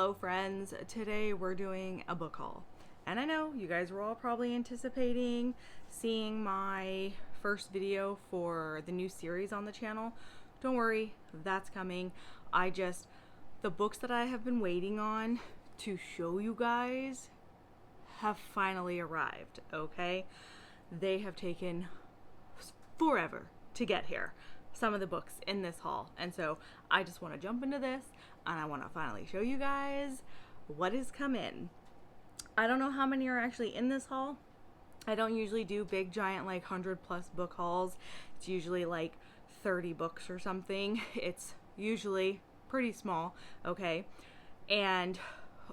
Hello friends, today we're doing a book haul. And I know you guys were all probably anticipating seeing my first video for the new series on the channel. Don't worry, that's coming. The books that I have been waiting on to show you guys have finally arrived, okay? They have taken forever to get here, some of the books in this haul. And so I just want to jump into this and I want to finally show you guys what has come in. I don't know how many are actually in this haul. I don't usually do big giant like 100+ book hauls. It's usually like 30 books or something. It's usually pretty small, okay? And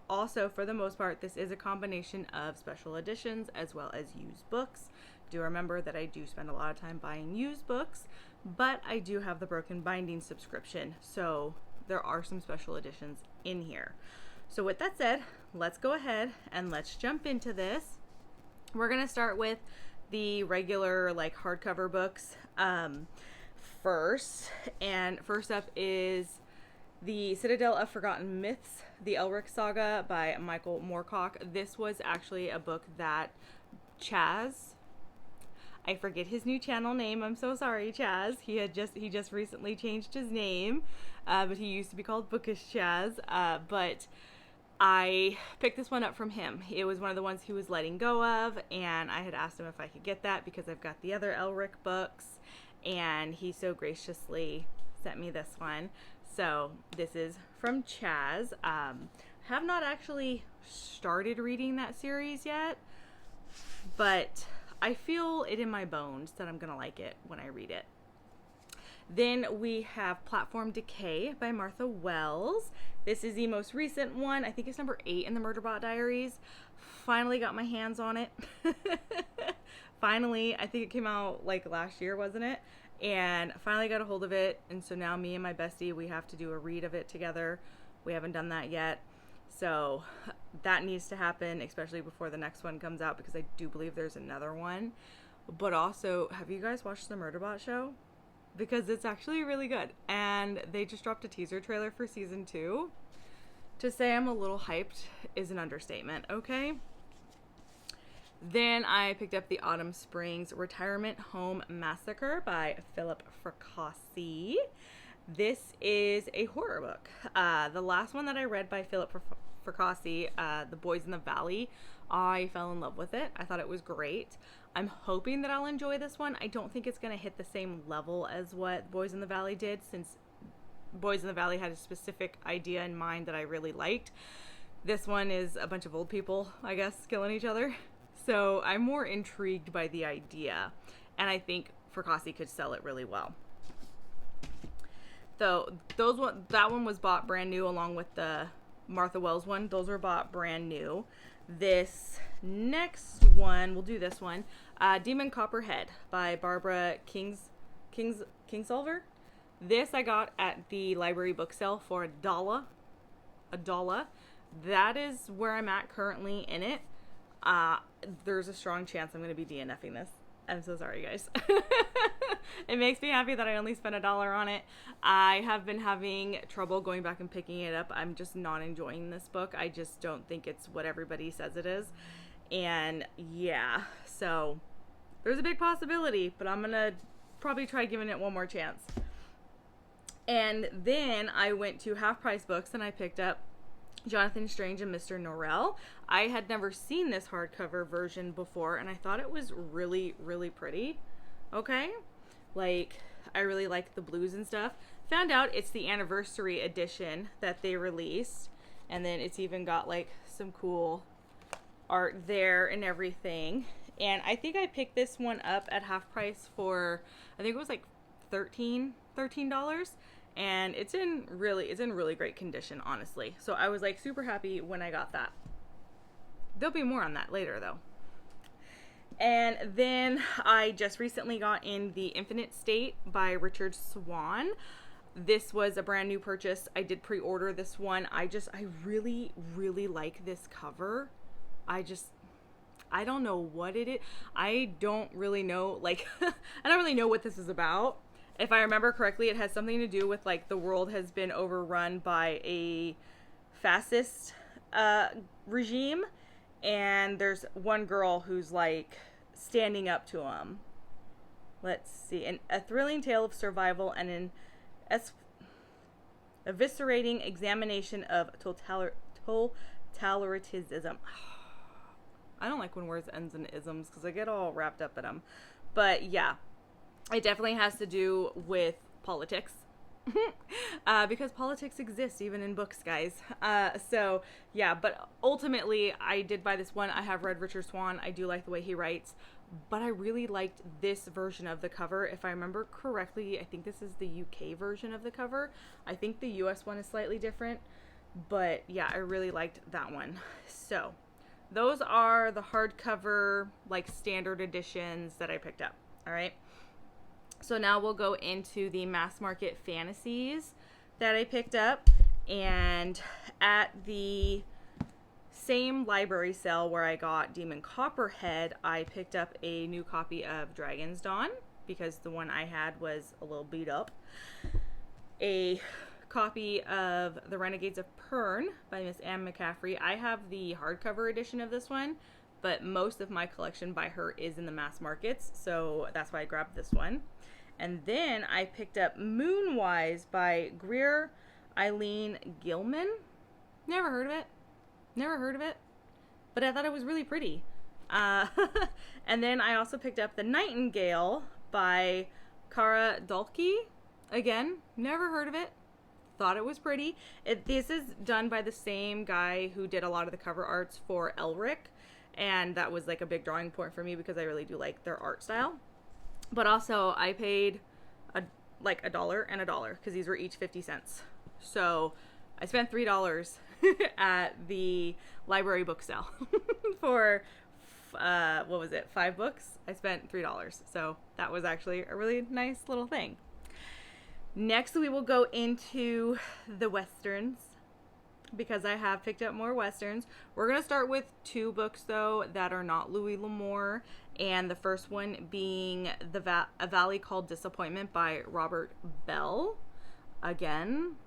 also, for the most part, this is a combination of special editions as well as used books. Do remember that I do spend a lot of time buying used books, but I do have the Broken Binding subscription, so there are some special editions in here. So with that said, let's go ahead and let's jump into this. We're gonna start with the regular like hardcover books first, and first up is The Citadel of Forgotten Myths, the Elric Saga by Michael Moorcock. This was actually a book that Chaz, I forget his new channel name, I'm so sorry Chaz, he just recently changed his name, but he used to be called Bookish Chaz, but I picked this one up from him. It was one of the ones he was letting go of, and I had asked him if I could get that because I've got the other Elric books, and he so graciously sent me this one. So this is from Chaz. Have not actually started reading that series yet, but I feel it in my bones that I'm gonna like it when I read it. Then we have Platform Decay by Martha Wells. This is the most recent one. I think it's number 8 in the Murderbot Diaries. Finally got my hands on it. Finally, I think it came out like last year, wasn't it? And finally got a hold of it. And so now me and my bestie, we have to do a read of it together. We haven't done that yet. So that needs to happen, especially before the next one comes out, because I do believe there's another one. But also, have you guys watched the Murderbot show? Because it's actually really good, and they just dropped a teaser trailer for season 2. To say I'm a little hyped is an understatement, okay? Then I picked up the Autumn Springs Retirement Home Massacre by Philip Fracassi. This is a horror book. The last one that I read by Philip Fracassi, The Boys in the Valley, I fell in love with it. I thought it was great. I'm hoping that I'll enjoy this one. I don't think it's going to hit the same level as what Boys in the Valley did, since Boys in the Valley had a specific idea in mind that I really liked. This one is a bunch of old people, I guess, killing each other. So I'm more intrigued by the idea, and I think Fracassi could sell it really well. So that one was bought brand new along with the Martha Wells one. Those were bought brand new. This next one, we'll do this one, Demon Copperhead by Barbara Kingsolver. This I got at the library book sale for $1. That is where I'm at currently in it. There's a strong chance I'm going to be DNFing this. I'm so sorry, guys. It makes me happy that I only spent $1 on it. I have been having trouble going back and picking it up. I'm just not enjoying this book. I just don't think it's what everybody says it is. And yeah, so there's a big possibility, but I'm going to probably try giving it one more chance. And then I went to Half Price Books and I picked up Jonathan Strange and Mr. Norrell. I had never seen this hardcover version before, and I thought it was really, really pretty. Okay? Like, I really like the blues and stuff. Found out it's the anniversary edition that they released, and then it's even got, like, some cool art there and everything. And I think I picked this one up at Half Price for, I think it was like $13. And it's in really great condition, honestly. So I was like super happy when I got that. There'll be more on that later though. And then I just recently got in The Infinite State by Richard Swan. This was a brand new purchase. I did pre-order this one. I really like this cover. I don't know what it is. I don't really know, like, I don't really know what this is about. If I remember correctly, it has something to do with, like, the world has been overrun by a fascist regime, and there's one girl who's like standing up to him. Let's see. A thrilling tale of survival and an eviscerating examination of totalitarianism. I don't like when words ends in isms because I get all wrapped up in them. But yeah, it definitely has to do with politics. Because politics exists even in books, guys. So yeah, but ultimately I did buy this one. I have read Richard Swan. I do like the way he writes, but I really liked this version of the cover. If I remember correctly, I think this is the UK version of the cover. I think the US one is slightly different, but yeah, I really liked that one. So those are the hardcover, like standard editions that I picked up. All right. So now we'll go into the mass market fantasies that I picked up. And at the same library sale where I got Demon Copperhead, I picked up a new copy of Dragon's Dawn because the one I had was a little beat up. A copy of The Renegades of Pern by Miss Anne McCaffrey. I have the hardcover edition of this one, but most of my collection by her is in the mass markets, so that's why I grabbed this one. And then I picked up Moonwise by Greer Eileen Gilman. Never heard of it. But I thought it was really pretty. And then I also picked up The Nightingale by Cara Dalkey. Again, never heard of it. Thought it was pretty. This is done by the same guy who did a lot of the cover arts for Elric. And that was like a big drawing point for me because I really do like their art style. But also, I paid $1 and $1 because these were each 50 cents. So I spent $3 at the library book sale for, 5 books? I spent $3. So that was actually a really nice little thing. Next, we will go into the Westerns because I have picked up more Westerns. We're going to start with 2 books, though, that are not Louis L'Amour. And the first one being A Valley Called Disappointment by Robert Bell. Again,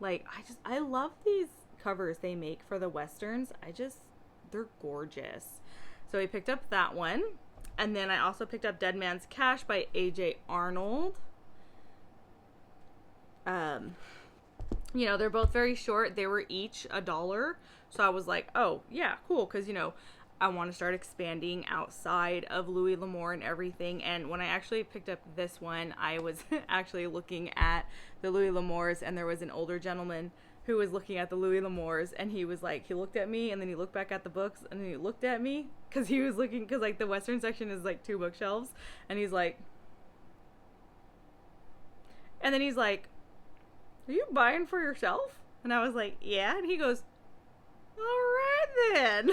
I love these covers they make for the Westerns. They're gorgeous. So I picked up that one. And then I also picked up Dead Man's Cash by A.J. Arnold. They're both very short. They were each $1. So I was like, oh, yeah, cool. Because, I want to start expanding outside of Louis L'Amour and everything. And when I actually picked up this one, I was actually looking at the Louis L'Amours, and there was an older gentleman who was looking at the Louis L'Amours, and he was like, he looked at me, and then he looked back at the books, and then he looked at me, because he was looking, because the Western section is 2 bookshelves, and he's like, and then he's like, are you buying for yourself? And I was like, yeah. And he goes, all right then.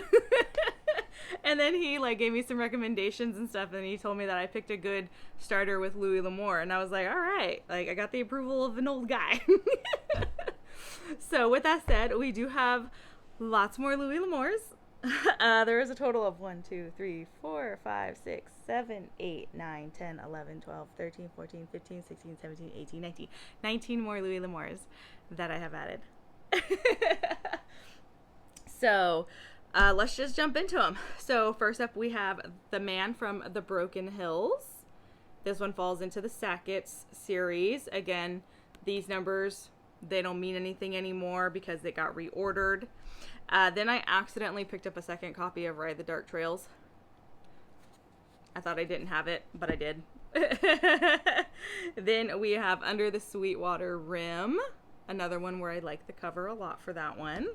And then he gave me some recommendations and stuff, and he told me that I picked a good starter with Louis L'Amour, and I was like, all right, I got the approval of an old guy. So with that said, we do have lots more Louis L'Amours. There is a total of 1, 2, 3, 4, 5, 6, 7, 8, 9, 10, 11, 12, 13, 14, 15, 16, 17, 18, 19. 19 more Louis L'Amours that I have added. So let's just jump into them. So first up, we have The Man from the Broken Hills. This one falls into the Sackett's series. Again, these numbers, they don't mean anything anymore because they got reordered. Then I accidentally picked up a second copy of Ride the Dark Trails. I thought I didn't have it, but I did. Then we have Under the Sweetwater Rim. Another one where I like the cover a lot for that one.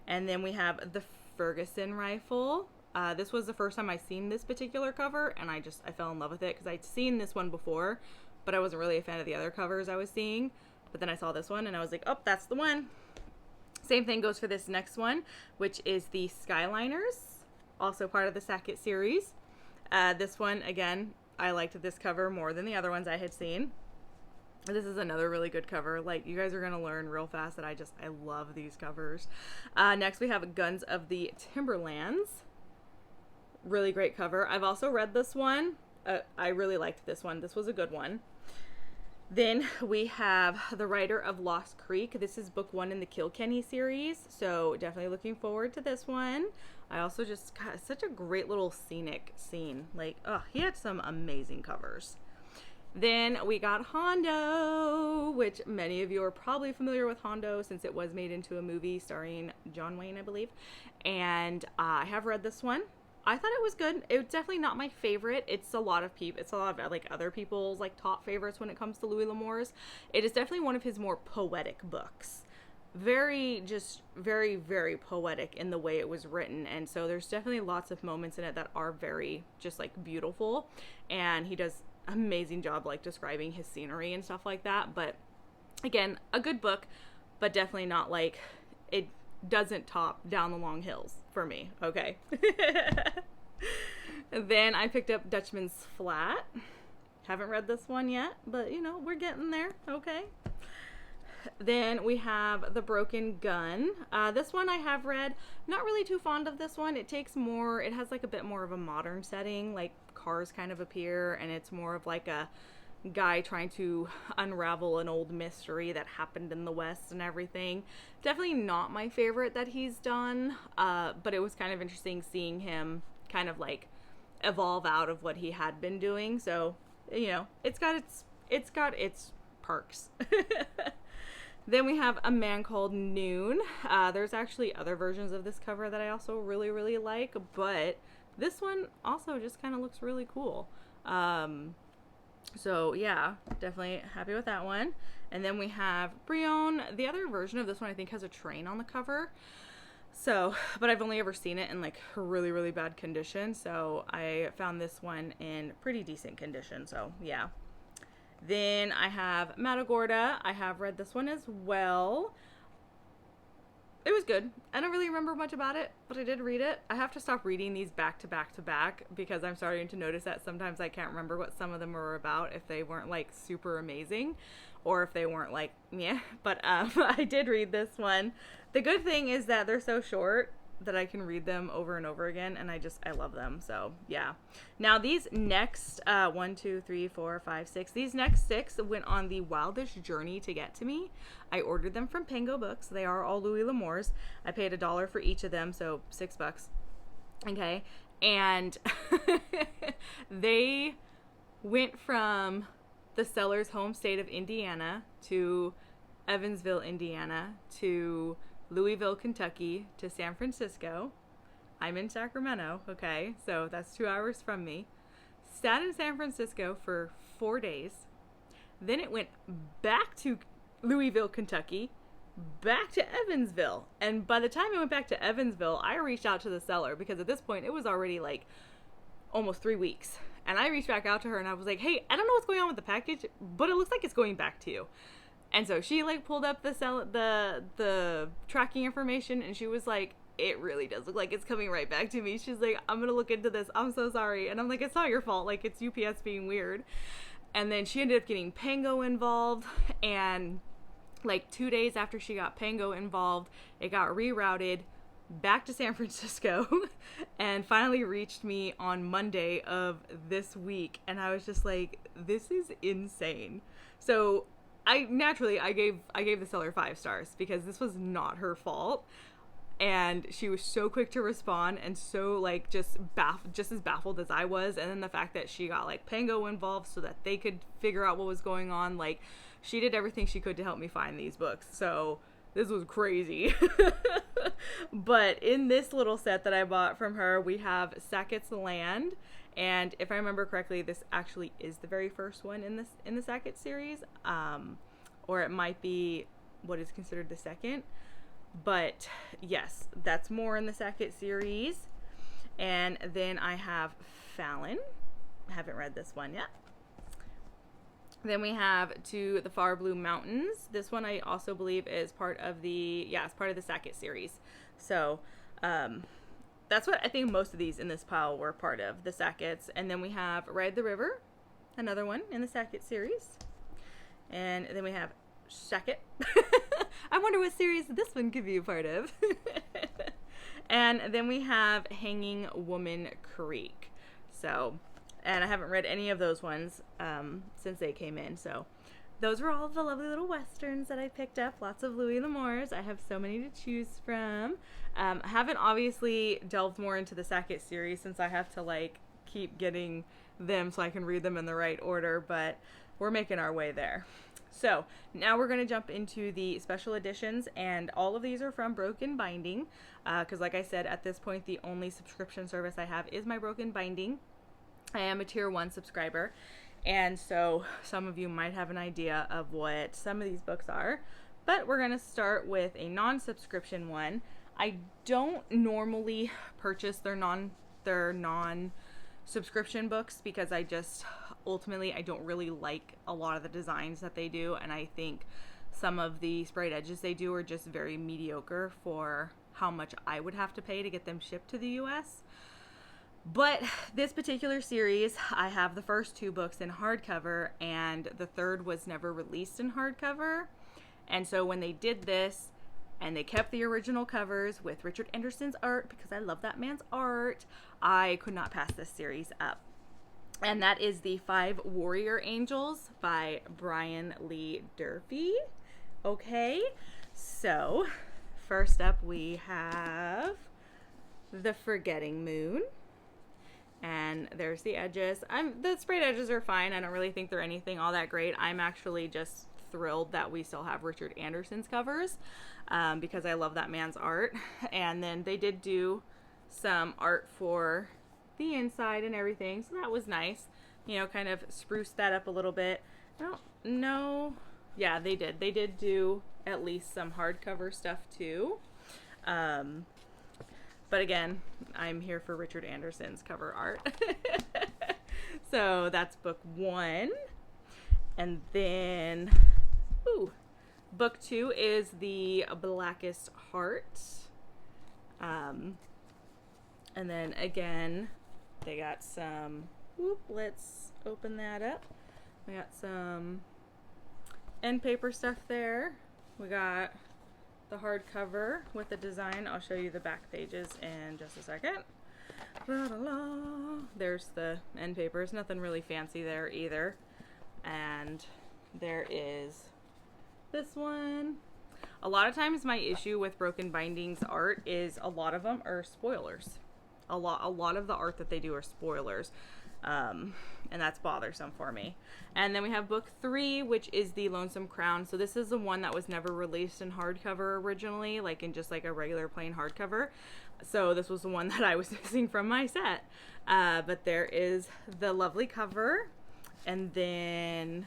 And then we have The Ferguson Rifle. This was the first time I seen this particular cover, and I fell in love with it because I'd seen this one before, but I wasn't really a fan of the other covers I was seeing. But then I saw this one, and I was like, oh, that's the one. Same thing goes for this next one, which is the Skyliners, also part of the Sackett series. This one, again, I liked this cover more than the other ones I had seen. This is another really good cover. You guys are going to learn real fast that I love these covers. Next, we have Guns of the Timberlands. Really great cover. I've also read this one. I really liked this one. This was a good one. Then we have The Writer of Lost Creek. This is book 1 in the Kilkenny series, so definitely looking forward to this one. I also just got such a great little scenic scene. Like, oh, he had some amazing covers. Then we got Hondo, which many of you are probably familiar with Hondo since it was made into a movie starring John Wayne, I believe. And I have read this one. I thought it was good. It was definitely not my favorite. It's a lot of like other people's like top favorites when it comes to Louis L'Amour's. It is definitely one of his more poetic books. Very, very poetic in the way it was written. And so there's definitely lots of moments in it that are very just like beautiful. And he does an amazing job like describing his scenery and stuff like that. But again, a good book, but definitely not like it doesn't top Down the Long Hills for me. Okay. Then I picked up Dutchman's Flat. Haven't read this one yet, but you know, we're getting there. Okay. Then we have The Broken Gun. This one I have read. Not really too fond of this one. It has like a bit more of a modern setting, like cars kind of appear, and it's more of like a guy trying to unravel an old mystery that happened in the West and everything. Definitely not my favorite that he's done, but it was kind of interesting seeing him kind of like evolve out of what he had been doing. So, you know, it's got its perks. Then we have A Man Called Noon. There's actually other versions of this cover that I also really, really like, but this one also just kind of looks really cool. So yeah, definitely happy with that one. And then we have Brion. The other version of this one I think has a train on the cover. So, but I've only ever seen it in like really, really bad condition. So I found this one in pretty decent condition. So yeah. Then I have Matagorda. I have read this one as well. It was good. I don't really remember much about it, but I did read it. I have to stop reading these back to back to back because I'm starting to notice that sometimes I can't remember what some of them were about if they weren't like super amazing or if they weren't like, yeah. But I did read this one. The good thing is that they're so short that I can read them over and over again, and I love them. So yeah. Now these next 1, 2, 3, 4, 5, 6, these next 6 went on the wildest journey to get to me. I ordered them from PANGO Books. They are all Louis L'Amour's. I paid $1 for each of them, so $6. Okay. And they went from the seller's home state of Indiana to Evansville, Indiana to Louisville, Kentucky to San Francisco. I'm in Sacramento, okay? So that's 2 hours from me. Sat in San Francisco for 4 days. Then it went back to Louisville, Kentucky, back to Evansville. And by the time it went back to Evansville, I reached out to the seller because at this point it was already like almost 3 weeks. And I reached back out to her and I was like, hey, I don't know what's going on with the package, but it looks like it's going back to you. And so she like pulled up the tracking information and she was like, it really does look like it's coming right back to me. She's like, I'm gonna look into this. I'm so sorry. And I'm like, it's not your fault. Like, it's UPS being weird. And then she ended up getting PANGO involved, and like 2 days after she got PANGO involved, it got rerouted back to San Francisco and finally reached me on Monday of this week. And I was just like, this is insane. So I gave the seller 5 stars because this was not her fault. And she was so quick to respond and so like just as baffled as I was. And then the fact that she got like PANGO involved so that they could figure out what was going on. Like, she did everything she could to help me find these books. So this was crazy. But in this little set that I bought from her, we have Sackett's Land. And if I remember correctly, this actually is the very first one in the Sackett series. Or it might be what is considered the second. But yes, that's more in the Sackett series. And then I have Fallon. I haven't read this one yet. Then we have To the Far Blue Mountains. This one I also believe is part of it's part of the Sackett series. So that's what I think most of these in this pile were part of, the Sacketts. And then we have Ride the River, another one in the Sackett series. And then we have Sackett. I wonder what series this one could be a part of. And then we have Hanging Woman Creek. So, and I haven't read any of those ones since they came in. So those were all of the lovely little westerns that I picked up. Lots of Louis L'Amours. I have so many to choose from. I haven't obviously delved more into the Sackett series since I have to like keep getting them so I can read them in the right order, but we're making our way there. So now we're going to jump into the special editions, and all of these are from Broken Binding, because like I said, at this point the only subscription service I have is my Broken Binding. I am a tier 1 subscriber, and so some of you might have an idea of what some of these books are, but we're going to start with a non-subscription one. I don't normally purchase their non-subscription books because I just ultimately I don't really like a lot of the designs that they do, and I think some of the sprayed edges they do are just very mediocre for how much I would have to pay to get them shipped to the US. But this particular series, I have the first 2 books in hardcover, and the third was never released in hardcover. And so when they did this, and they kept the original covers with Richard Anderson's art, because I love that man's art, I could not pass this series up. And that is the 5 Warrior Angels by Brian Lee Durfee. Okay, so first up we have The Forgetting Moon. And there's the edges. The sprayed edges are fine. I don't really think they're anything all that great. I'm actually just thrilled that we still have Richard Anderson's covers because I love that man's art. And then they did do some art for the inside and everything, so that was nice. You know, kind of spruced that up a little bit. I don't know. Yeah, they did do at least some hardcover stuff too. But again, I'm here for Richard Anderson's cover art. So that's book 1. And then book 2 is The Blackest Heart. And then again, they got some, let's open that up. We got some end paper stuff there. We got the hardcover with the design. I'll show you the back pages in just a second. There's the end papers. Nothing really fancy there either. And there is this one. A lot of times my issue with Broken Binding's art is a lot of them are spoilers. A lot of the art that they do are spoilers, and that's bothersome for me. And then we have book 3, which is The Lonesome Crown. So this is the one that was never released in hardcover originally, like in just like a regular plain hardcover. So this was the one that I was missing from my set. But there is the lovely cover, and then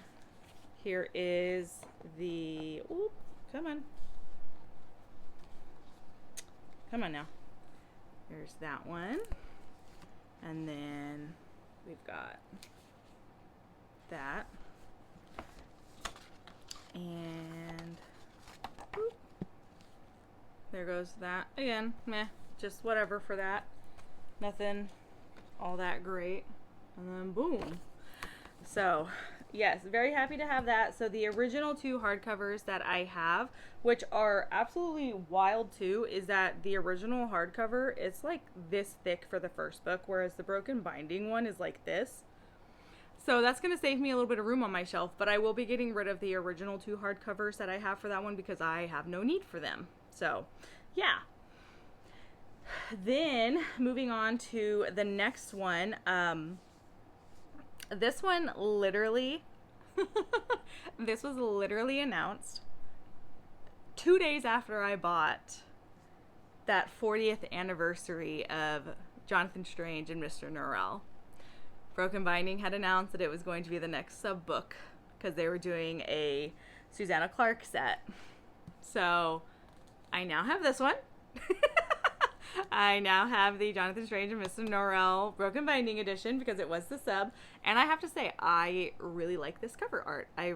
here is the come on now. There's that one. And then we've got that. And there goes that. Again, meh. Just whatever for that. Nothing all that great. And then boom. So yes, very happy to have that. So the original 2 hardcovers that I have, which are absolutely wild too, is that the original hardcover, it's like this thick for the first book, whereas the Broken Binding one is like this. So that's going to save me a little bit of room on my shelf, but I will be getting rid of the original 2 hardcovers that I have for that one because I have no need for them. So yeah. Then moving on to the next one, this one literally, this was literally announced 2 days after I bought that 40th anniversary of Jonathan Strange and Mr. Norrell. Broken Binding had announced that it was going to be the next sub-book because they were doing a Susanna Clark set. So I now have this one. I now have the Jonathan Strange and Mr. Norrell Broken Binding edition because it was the sub, and I have to say I really like this cover art. I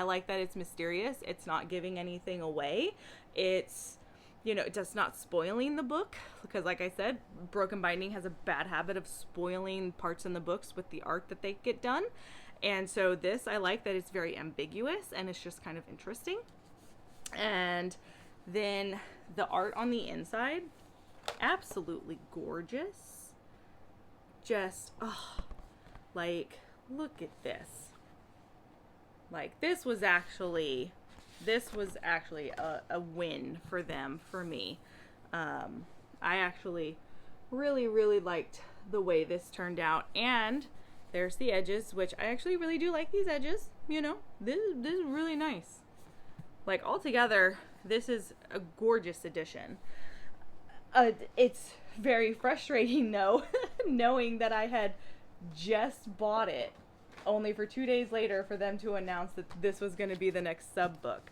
like that it's mysterious. It's not giving anything away. It's, you know, it's not spoiling the book because, like I said, Broken Binding has a bad habit of spoiling parts in the books with the art that they get done. And so this, I like that it's very ambiguous and it's just kind of interesting. And then the art on the inside, absolutely gorgeous. Just, like, look at this. Like, this was actually a win for them, for me. I actually really, really liked the way this turned out. And there's the edges, which I actually really do like these edges. You know, this is really nice. Like, altogether, this is a gorgeous edition. It's very frustrating, though, knowing that I had just bought it, only for 2 days later for them to announce that this was going to be the next sub book.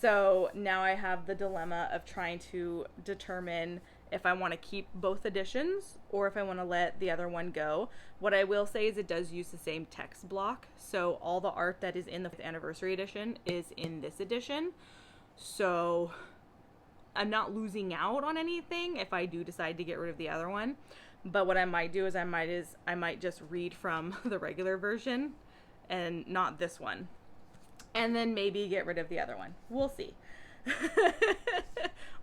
So now I have the dilemma of trying to determine if I want to keep both editions or if I want to let the other one go. What I will say is it does use the same text block. So all the art that is in the 5th anniversary edition is in this edition. So I'm not losing out on anything if I do decide to get rid of the other one. But what I might do is I might just read from the regular version and not this one. And then maybe get rid of the other one. We'll see.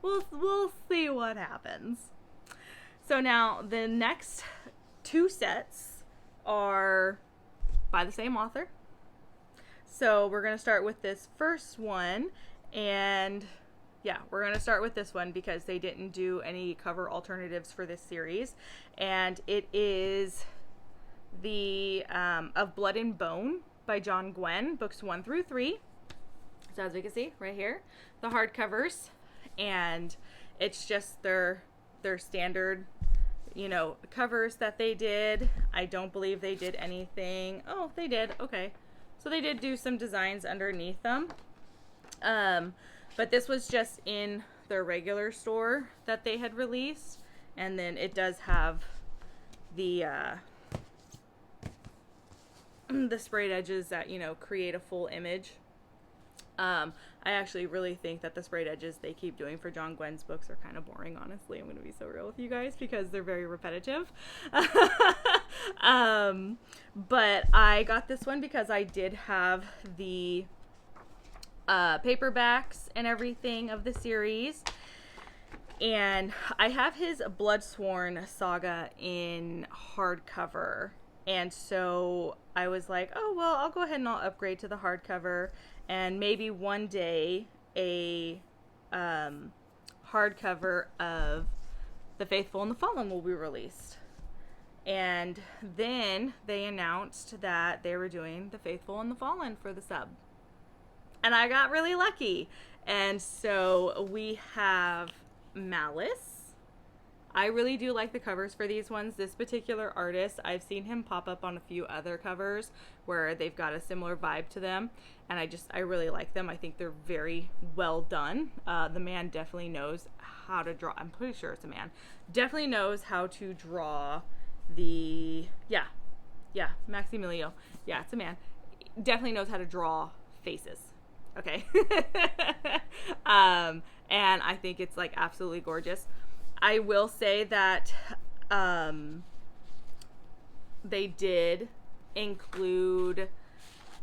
We'll see what happens. So now the next 2 sets are by the same author. So we're going to start with this first one. And yeah, we're going to start with this one because they didn't do any cover alternatives for this series. And it is the Of Blood and Bone by John Gwen, books 1 through 3. So as we can see right here, the hardcovers, and it's just their standard, you know, covers that they did. I don't believe they did anything. Oh, they did. Okay. So they did do some designs underneath them. But this was just in their regular store that they had released. And then it does have the sprayed edges that, you know, create a full image. I actually really think that the sprayed edges they keep doing for John Gwen's books are kind of boring, honestly. I'm going to be so real with you guys because they're very repetitive. But I got this one because I did have the paperbacks and everything of the series. And I have his Bloodsworn saga in hardcover. And so I was like, oh, well, I'll go ahead and I'll upgrade to the hardcover. And maybe one day a hardcover of The Faithful and the Fallen will be released. And then they announced that they were doing The Faithful and the Fallen for the sub. And I got really lucky. And so we have Malice. I really do like the covers for these ones. This particular artist, I've seen him pop up on a few other covers where they've got a similar vibe to them. And I really like them. I think they're very well done. The man definitely knows how to draw. I'm pretty sure it's a man. Definitely knows how to draw the, yeah, Maximilio. Yeah, it's a man. Definitely knows how to draw faces. Okay. And I think it's like absolutely gorgeous. I will say that they did include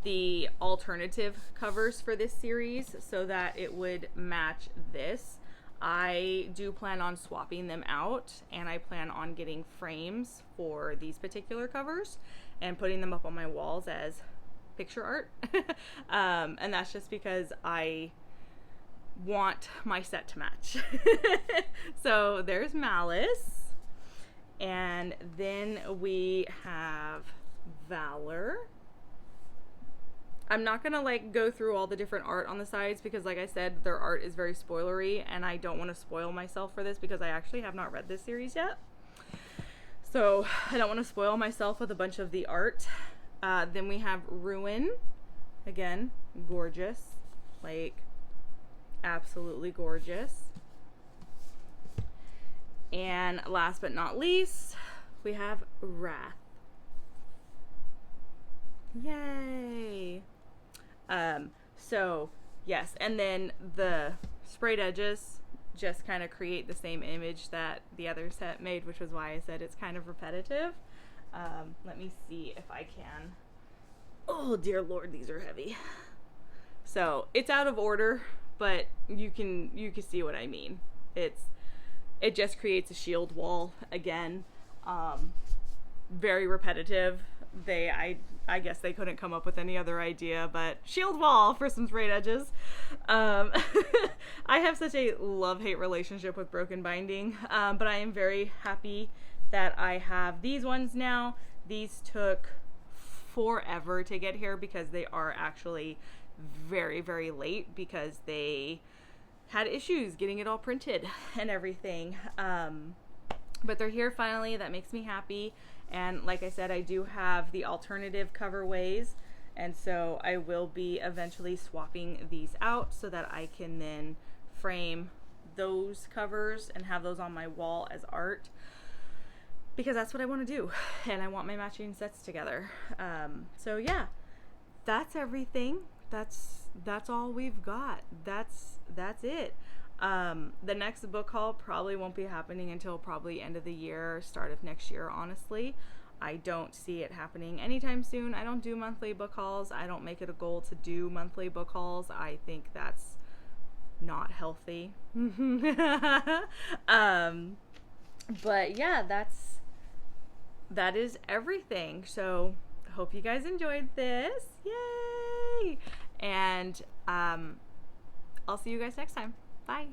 the alternative covers for this series so that it would match this. I do plan on swapping them out, and I plan on getting frames for these particular covers and putting them up on my walls as picture art. And that's just because I want my set to match. So there's Malice, and then we have Valor. I'm not gonna like go through all the different art on the sides because, like I said, their art is very spoilery, and I don't want to spoil myself for this because I actually have not read this series yet. So I don't want to spoil myself with a bunch of the art. Then we have Ruin. Again, gorgeous. Like, absolutely gorgeous. And last but not least, we have Wrath. Yay! So, yes, and then the sprayed edges just kind of create the same image that the other set made, which was why I said it's kind of repetitive. Let me see if I can. Oh, dear Lord, these are heavy. So, it's out of order, but you can see what I mean. It just creates a shield wall again. Very repetitive. I guess they couldn't come up with any other idea, but shield wall for some sprayed edges. I have such a love-hate relationship with broken binding, but I am very happy that I have these ones now. These took forever to get here because they are actually very, very late because they had issues getting it all printed and everything. But they're here finally. That makes me happy. And like I said, I do have the alternative coverways, and so I will be eventually swapping these out so that I can then frame those covers and have those on my wall as art, because that's what I want to do, and I want my matching sets together. So yeah, that's everything. That's all we've got. That's it. The next book haul probably won't be happening until probably end of the year, start of next year, honestly. I don't see it happening anytime soon. I don't do monthly book hauls. I don't make it a goal to do monthly book hauls. I think that's not healthy. But yeah, that is everything. So I hope you guys enjoyed this. Yay! And I'll see you guys next time. Bye.